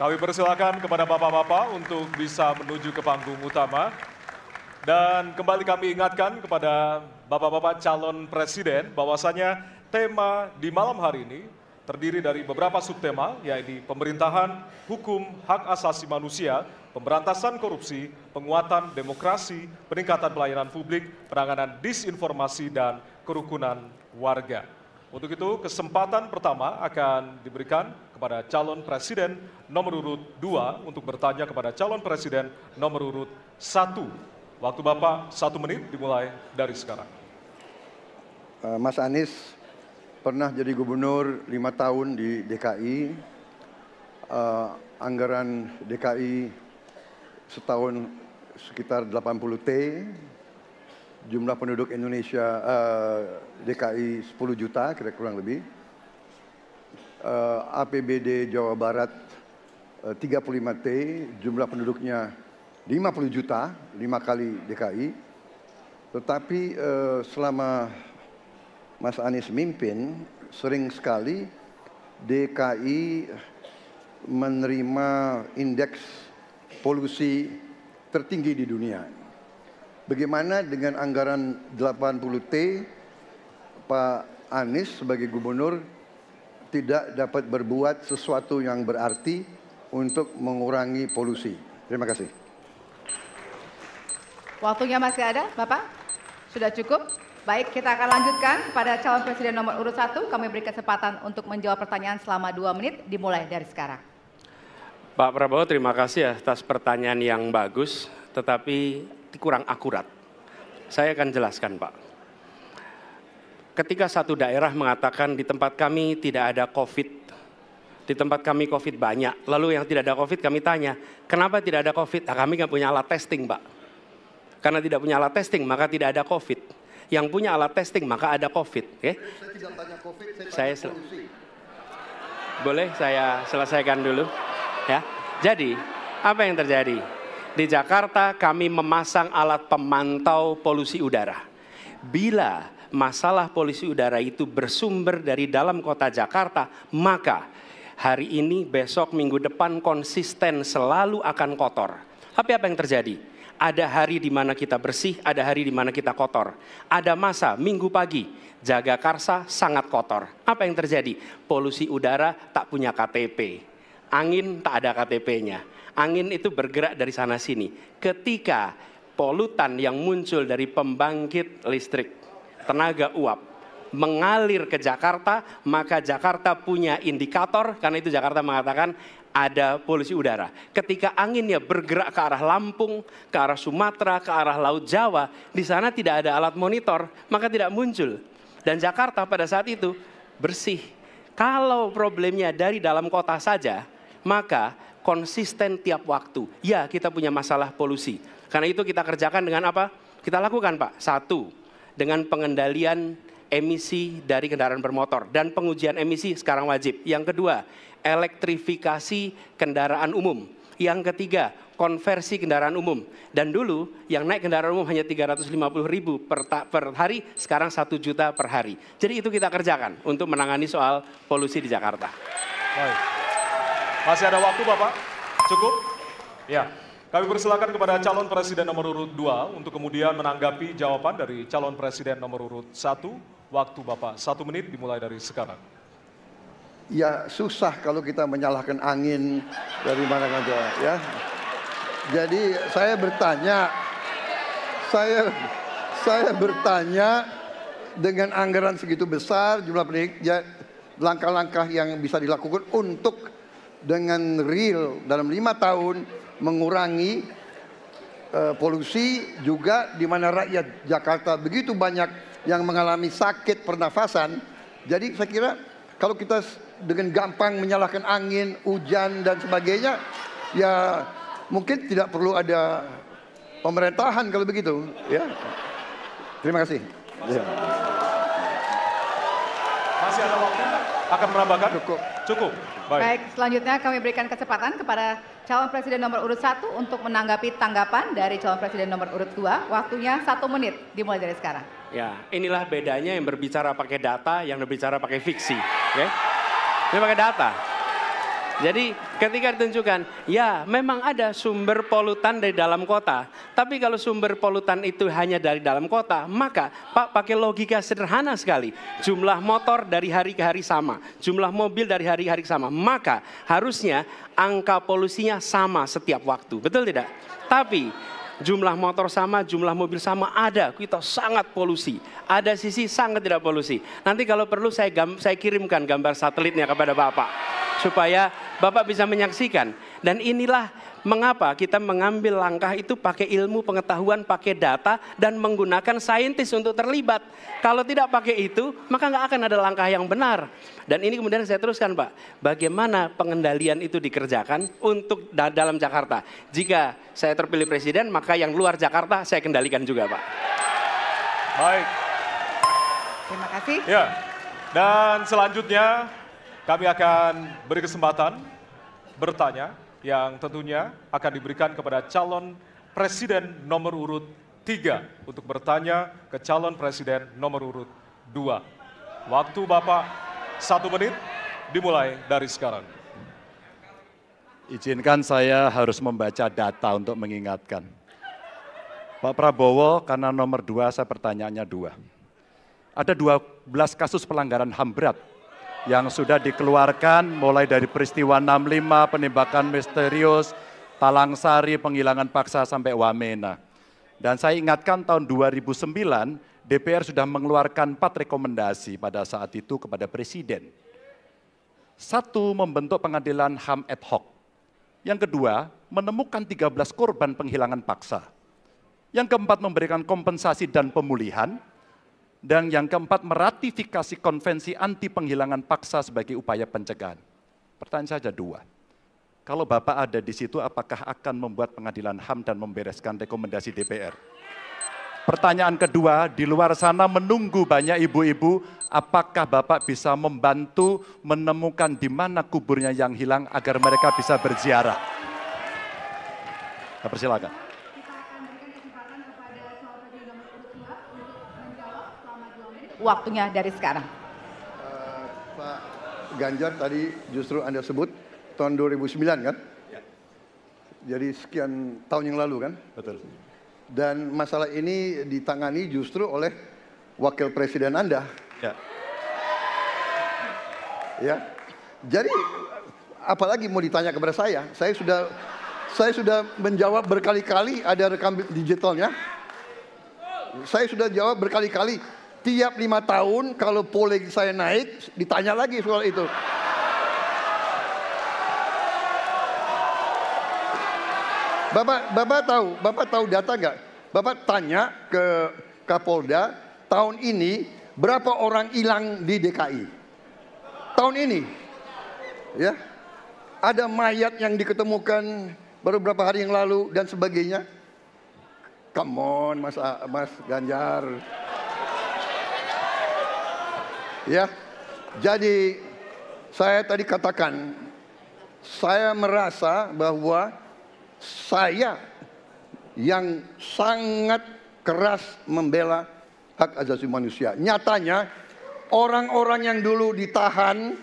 Kami persilakan kepada bapak-bapak untuk bisa menuju ke panggung utama. Dan kembali kami ingatkan kepada bapak-bapak calon presiden bahwasanya tema di malam hari ini terdiri dari beberapa subtema, yaitu pemerintahan, hukum, hak asasi manusia, pemberantasan korupsi, penguatan demokrasi, peningkatan pelayanan publik, penanganan disinformasi, dan kerukunan warga. Untuk itu, kesempatan pertama akan diberikan kepada calon presiden nomor urut 2 untuk bertanya kepada calon presiden nomor urut 1. Waktu Bapak 1 menit dimulai dari sekarang. Mas Anies pernah jadi gubernur 5 tahun di DKI. Anggaran DKI setahun sekitar 80 T. Jumlah penduduk Indonesia DKI 10 juta kira kurang lebih. APBD Jawa Barat 35 T, jumlah penduduknya 50 juta, 5 kali DKI. Tetapi selama Mas Anies mimpin, sering sekali DKI menerima indeks polusi tertinggi di dunia. Bagaimana dengan anggaran 80 T, Pak Anies sebagai gubernur tidak dapat berbuat sesuatu yang berarti untuk mengurangi polusi? Terima kasih. Waktunya masih ada, Bapak? Sudah cukup? Baik, kita akan lanjutkan kepada calon presiden nomor urut 1. Kami beri kesempatan untuk menjawab pertanyaan selama 2 menit, dimulai dari sekarang. Pak Prabowo, terima kasih atas pertanyaan yang bagus, tetapi kurang akurat. Saya akan jelaskan, Pak. Ketika satu daerah mengatakan di tempat kami tidak ada COVID, di tempat kami COVID banyak, lalu yang tidak ada COVID kami tanya, kenapa tidak ada COVID? Nah, kami nggak punya alat testing, Pak. Karena tidak punya alat testing, maka tidak ada COVID. Yang punya alat testing, maka ada COVID. Okay? Saya tidak tanya COVID, saya tanya polusi. Boleh saya selesaikan dulu? Ya. Jadi, apa yang terjadi? Di Jakarta kami memasang alat pemantau polusi udara. Bila masalah polusi udara itu bersumber dari dalam kota Jakarta, maka hari ini, besok, minggu depan konsisten selalu akan kotor. Tapi apa yang terjadi? Ada hari di mana kita bersih, ada hari di mana kita kotor. Ada masa minggu pagi, Jagakarsa sangat kotor. Apa yang terjadi? Polusi udara tak punya KTP. Angin tak ada KTP-nya. Angin itu bergerak dari sana sini. Ketika polutan yang muncul dari pembangkit listrik, tenaga uap, mengalir ke Jakarta, maka Jakarta punya indikator, karena itu Jakarta mengatakan ada polusi udara. Ketika anginnya bergerak ke arah Lampung, ke arah Sumatera, ke arah Laut Jawa, di sana tidak ada alat monitor, maka tidak muncul. Dan Jakarta pada saat itu bersih. Kalau problemnya dari dalam kota saja, maka konsisten tiap waktu. Ya, kita punya masalah polusi. Karena itu kita kerjakan dengan apa? Kita lakukan, Pak. 1, dengan pengendalian emisi dari kendaraan bermotor. Dan pengujian emisi sekarang wajib. Yang kedua, elektrifikasi kendaraan umum. Yang ketiga, konversi kendaraan umum. Dan dulu yang naik kendaraan umum hanya 350.000 per hari, sekarang 1 juta per hari. Jadi itu kita kerjakan untuk menangani soal polusi di Jakarta. Baik. Masih ada waktu, Bapak? Cukup? Ya. Kami persilakan kepada calon presiden nomor urut 2 untuk kemudian menanggapi jawaban dari calon presiden nomor urut 1. Waktu Bapak 1 menit dimulai dari sekarang. Ya, susah kalau kita menyalahkan angin dari mana saja, ya. Jadi saya bertanya dengan anggaran segitu besar, jumlah penduduk, ya, langkah-langkah yang bisa dilakukan untuk dengan real dalam 5 tahun mengurangi polusi, juga di mana rakyat Jakarta begitu banyak yang mengalami sakit pernafasan. Jadi saya kira kalau kita dengan gampang menyalahkan angin, hujan dan sebagainya, ya mungkin tidak perlu ada pemerintahan kalau begitu, ya. Terima kasih. Ya. Masih ada waktu? Akan menambahkan? Cukup. Cukup. Baik, selanjutnya kami berikan kesempatan kepada calon presiden nomor urut 1 untuk menanggapi tanggapan dari calon presiden nomor urut 2. Waktunya 1 menit dimulai dari sekarang. Ya, inilah bedanya yang berbicara pakai data, yang berbicara pakai fiksi. Okay? Ini pakai data. Jadi ketika ditunjukkan, ya memang ada sumber polutan dari dalam kota. Tapi kalau sumber polutan itu hanya dari dalam kota, maka Pak pakai logika sederhana sekali. Jumlah motor dari hari ke hari sama, jumlah mobil dari hari ke hari sama. Maka harusnya angka polusinya sama setiap waktu, betul tidak? Tapi jumlah motor sama, jumlah mobil sama, ada kita sangat polusi. Ada sisi sangat tidak polusi. Nanti kalau perlu saya kirimkan gambar satelitnya kepada Bapak. Supaya Bapak bisa menyaksikan. Dan inilah mengapa kita mengambil langkah itu pakai ilmu pengetahuan, pakai data, dan menggunakan saintis untuk terlibat. Kalau tidak pakai itu, maka nggak akan ada langkah yang benar. Dan ini kemudian saya teruskan Pak, bagaimana pengendalian itu dikerjakan untuk dalam Jakarta. Jika saya terpilih presiden, maka yang luar Jakarta saya kendalikan juga Pak. Baik. Terima kasih. Ya, dan selanjutnya kami akan beri kesempatan bertanya yang tentunya akan diberikan kepada calon presiden nomor urut 3 untuk bertanya ke calon presiden nomor urut 2. Waktu Bapak 1 menit dimulai dari sekarang. Izinkan saya harus membaca data untuk mengingatkan. Pak Prabowo karena nomor 2 saya pertanyaannya 2. Ada 12 kasus pelanggaran HAM berat yang sudah dikeluarkan mulai dari peristiwa 65, penembakan misterius, Talang Sari, penghilangan paksa sampai Wamena. Dan saya ingatkan tahun 2009 DPR sudah mengeluarkan 4 rekomendasi pada saat itu kepada Presiden. 1, membentuk pengadilan HAM ad hoc. Yang kedua, menemukan 13 korban penghilangan paksa. Yang keempat, memberikan kompensasi dan pemulihan. Dan yang keempat, meratifikasi konvensi anti penghilangan paksa sebagai upaya pencegahan. Pertanyaan saja 2. Kalau Bapak ada di situ, apakah akan membuat pengadilan HAM dan membereskan rekomendasi DPR? Pertanyaan kedua, di luar sana menunggu banyak ibu-ibu, apakah Bapak bisa membantu menemukan di mana kuburnya yang hilang agar mereka bisa berziarah? Saya persilakan. Waktunya dari sekarang. Pak Ganjar tadi justru Anda sebut tahun 2009 kan? Ya. Jadi sekian tahun yang lalu kan? Betul. Dan masalah ini ditangani justru oleh wakil presiden Anda. Ya. Ya. Jadi apalagi mau ditanya kepada saya? Saya sudah menjawab berkali-kali, ada rekam digitalnya. Saya sudah jawab berkali-kali. Tiap 5 tahun kalau polling saya naik, ditanya lagi soal itu. Bapak tahu data nggak? Bapak tanya ke Kapolda, tahun ini berapa orang hilang di DKI? Tahun ini, ya, ada mayat yang diketemukan baru beberapa hari yang lalu dan sebagainya. Come on, Mas Ganjar. Ya, jadi saya tadi katakan, saya merasa bahwa saya yang sangat keras membela hak asasi manusia. Nyatanya orang-orang yang dulu ditahan,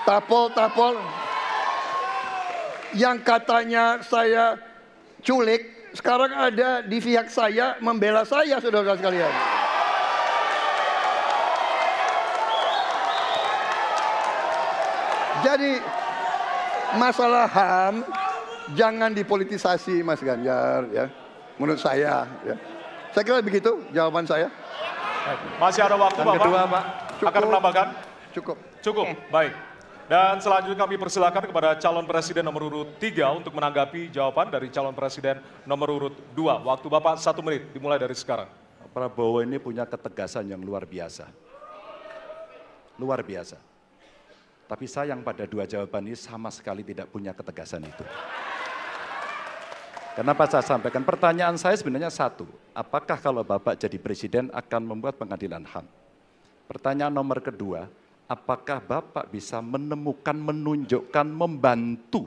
tapol-tapol, yang katanya saya culik, sekarang ada di pihak saya membela saya, saudara sekalian. Jadi masalah HAM jangan dipolitisasi Mas Ganjar ya. Menurut saya ya. Saya kira begitu jawaban saya. Masih ada waktu Dan Bapak? kedua, Pak. Akan menambahkan? Cukup. Cukup, baik. Dan selanjutnya kami persilakan kepada calon presiden nomor urut 3 untuk menanggapi jawaban dari calon presiden nomor urut 2. Waktu Bapak 1 menit dimulai dari sekarang. Pak Prabowo ini punya ketegasan yang luar biasa. Luar biasa. Tapi sayang pada 2 jawaban ini sama sekali tidak punya ketegasan itu. Kenapa saya sampaikan? Pertanyaan saya sebenarnya 1. Apakah kalau Bapak jadi presiden akan membuat pengadilan HAM? Pertanyaan nomor kedua, apakah Bapak bisa menemukan, menunjukkan, membantu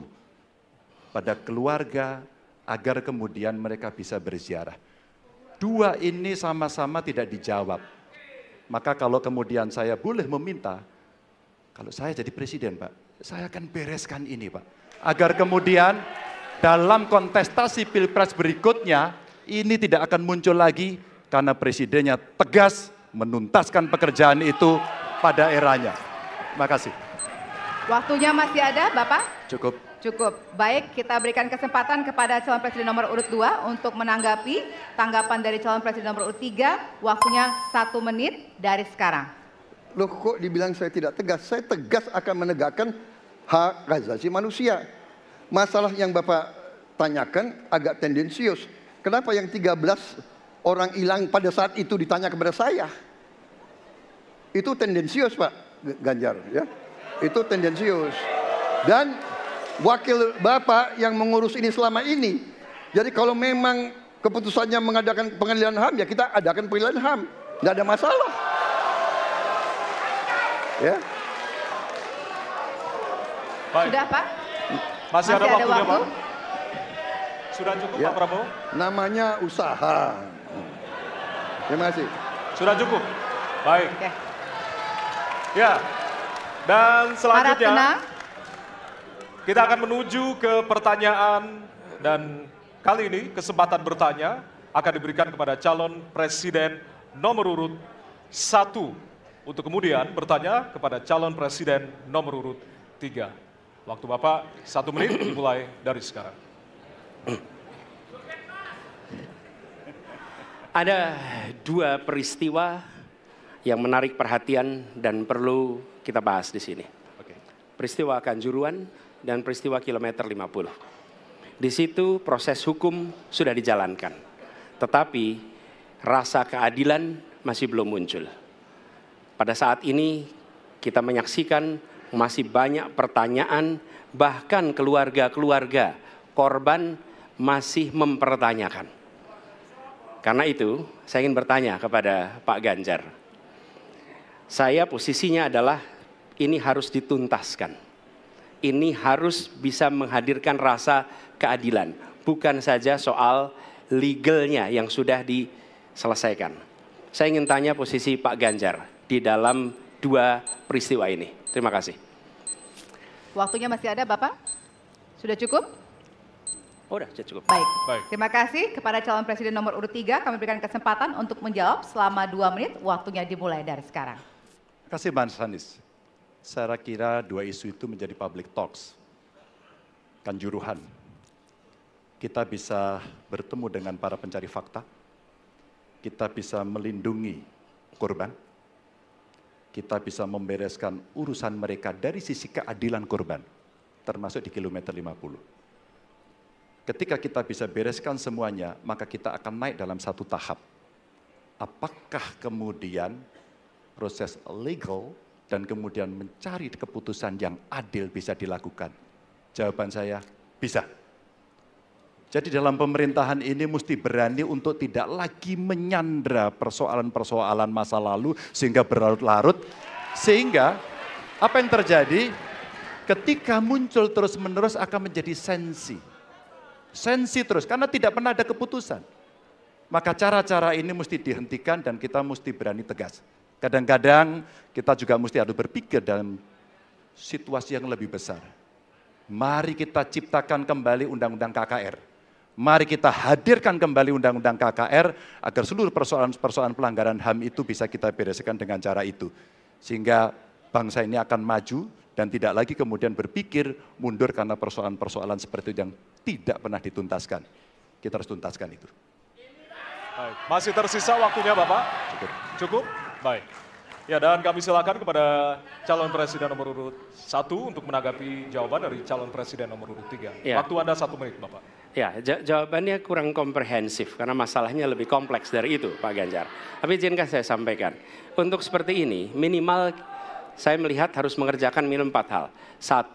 pada keluarga agar kemudian mereka bisa berziarah? 2 ini sama-sama tidak dijawab. Maka kalau kemudian saya boleh meminta, kalau saya jadi presiden Pak, Saya akan bereskan ini Pak. Agar kemudian dalam kontestasi pilpres berikutnya, ini tidak akan muncul lagi karena presidennya tegas menuntaskan pekerjaan itu pada eranya. Terima kasih. Waktunya masih ada, Bapak? Cukup. Cukup. Baik, kita berikan kesempatan kepada calon presiden nomor urut 2 untuk menanggapi tanggapan dari calon presiden nomor urut 3. Waktunya 1 menit dari sekarang. Loh kok dibilang saya tidak tegas? Saya tegas akan menegakkan hak asasi manusia. Masalah yang Bapak tanyakan agak tendensius. Kenapa yang 13 orang hilang pada saat itu ditanya kepada saya? Itu tendensius Pak Ganjar ya. Itu tendensius. Dan wakil Bapak yang mengurus ini selama ini. Jadi kalau memang keputusannya mengadakan pengadilan HAM ya kita adakan pengadilan HAM. Nggak ada masalah. Ya. Baik. Sudah Pak? Masih ada waktunya waktu? Pak? Sudah cukup Ya. Pak Prabowo? Namanya usaha. Terima kasih. Sudah cukup? Baik. Oke. Ya, dan Harap selanjutnya tenang. kita akan menuju ke pertanyaan dan kali ini kesempatan bertanya akan diberikan kepada calon presiden nomor urut 1 untuk kemudian bertanya kepada calon presiden nomor urut 3. Waktu Bapak 1 menit dimulai dari sekarang. Ada 2 peristiwa yang menarik perhatian dan perlu kita bahas di sini. Oke. Peristiwa Kanjuruhan dan peristiwa kilometer 50. Di situ proses hukum sudah dijalankan. Tetapi rasa keadilan masih belum muncul. Pada saat ini kita menyaksikan masih banyak pertanyaan, bahkan keluarga-keluarga korban masih mempertanyakan. Karena itu saya ingin bertanya kepada Pak Ganjar. Saya posisinya adalah ini harus dituntaskan. Ini harus bisa menghadirkan rasa keadilan. Bukan saja soal legalnya yang sudah diselesaikan. Saya ingin tanya posisi Pak Ganjar di dalam 2 peristiwa ini. Terima kasih. Waktunya masih ada Bapak? Sudah cukup? Oh, udah cukup. Baik. Baik. Terima kasih kepada calon presiden nomor urut 3. Kami berikan kesempatan untuk menjawab selama 2 menit. Waktunya dimulai dari sekarang. Terima kasih Mas Anies. Saya kira 2 isu itu menjadi public talks. Kanjuruhan. Kita bisa bertemu dengan para pencari fakta. Kita bisa melindungi korban. Kita bisa membereskan urusan mereka dari sisi keadilan korban. Termasuk di kilometer 50. Ketika kita bisa bereskan semuanya, maka kita akan naik dalam 1 tahap. Apakah kemudian proses legal dan kemudian mencari keputusan yang adil bisa dilakukan? Jawaban saya, bisa. Jadi dalam pemerintahan ini mesti berani untuk tidak lagi menyandra persoalan-persoalan masa lalu sehingga berlarut-larut. Sehingga apa yang terjadi ketika muncul terus-menerus akan menjadi sensi. Sensi terus karena tidak pernah ada keputusan. Maka cara-cara ini mesti dihentikan dan kita mesti berani tegas. Kadang-kadang kita juga mesti harus berpikir dalam situasi yang lebih besar. Mari kita ciptakan kembali Undang-Undang KKR. Mari kita hadirkan kembali Undang-Undang KKR agar seluruh persoalan-persoalan pelanggaran HAM itu bisa kita bereskan dengan cara itu. Sehingga bangsa ini akan maju dan tidak lagi kemudian berpikir mundur karena persoalan-persoalan seperti itu yang tidak pernah dituntaskan. Kita harus tuntaskan itu. Baik. Masih tersisa waktunya Bapak? Cukup. Cukup? Baik. Ya, dan kami silakan kepada calon presiden nomor urut 1 untuk menanggapi jawaban dari calon presiden nomor urut 3. Ya. Waktu Anda 1 menit, Bapak. Ya, jawabannya kurang komprehensif karena masalahnya lebih kompleks dari itu, Pak Ganjar. Tapi izinkan saya sampaikan. Untuk seperti ini, minimal saya melihat harus mengerjakan minimum 4 hal. 1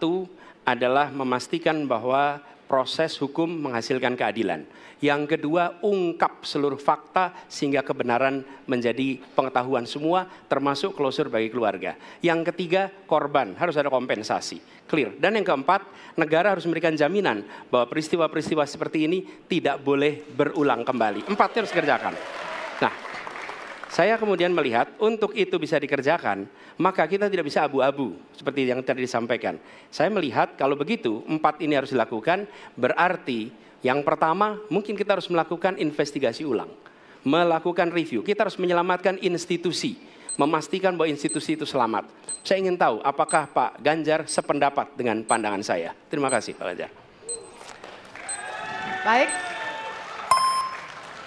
adalah memastikan bahwa proses hukum menghasilkan keadilan. Yang kedua, ungkap seluruh fakta sehingga kebenaran menjadi pengetahuan semua, termasuk closure bagi keluarga. Yang ketiga, korban harus ada kompensasi, clear. Dan yang keempat, negara harus memberikan jaminan bahwa peristiwa-peristiwa seperti ini tidak boleh berulang kembali. 4 harus dikerjakan. Nah, Saya kemudian melihat untuk itu bisa dikerjakan, maka kita tidak bisa abu-abu seperti yang tadi disampaikan. Saya melihat kalau begitu 4 ini harus dilakukan, berarti yang pertama mungkin kita harus melakukan investigasi ulang, melakukan review. Kita harus menyelamatkan institusi, memastikan bahwa institusi itu selamat. Saya ingin tahu apakah Pak Ganjar sependapat dengan pandangan saya. Terima kasih Pak Ganjar. Baik.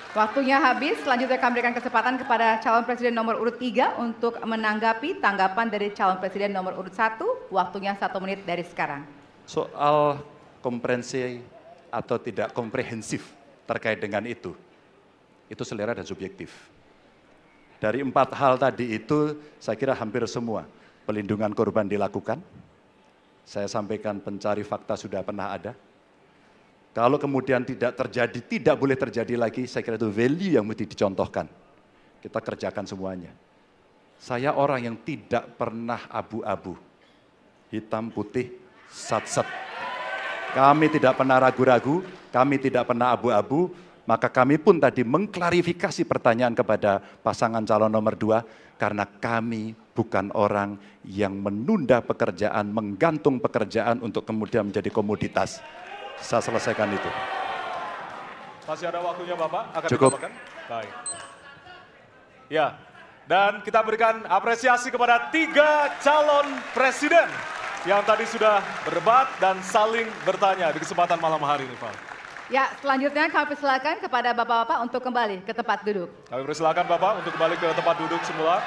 Waktunya habis, selanjutnya kami berikan kesempatan kepada calon presiden nomor urut 3 untuk menanggapi tanggapan dari calon presiden nomor urut 1. Waktunya 1 menit dari sekarang. Soal komprehensi atau tidak komprehensif terkait dengan itu selera dan subjektif. Dari 4 hal tadi itu, saya kira hampir semua pelindungan korban dilakukan. Saya sampaikan pencari fakta sudah pernah ada. Kalau kemudian tidak terjadi, tidak boleh terjadi lagi, saya kira itu value yang mesti dicontohkan. Kita kerjakan semuanya. Saya orang yang tidak pernah abu-abu, hitam putih, sat-set. Kami tidak pernah ragu-ragu, kami tidak pernah abu-abu, maka kami pun tadi mengklarifikasi pertanyaan kepada pasangan calon nomor 2, karena kami bukan orang yang menunda pekerjaan, menggantung pekerjaan untuk kemudian menjadi komoditas. Saya selesaikan itu. Masih ada waktunya Bapak? Akan Cukup. ditambahkan? Baik. Ya, dan kita berikan apresiasi kepada 3 calon presiden yang tadi sudah berdebat dan saling bertanya di kesempatan malam hari ini, Pak. Ya, selanjutnya kami persilakan kepada bapak-bapak untuk kembali ke tempat duduk. Kami persilakan Bapak untuk kembali ke tempat duduk semula.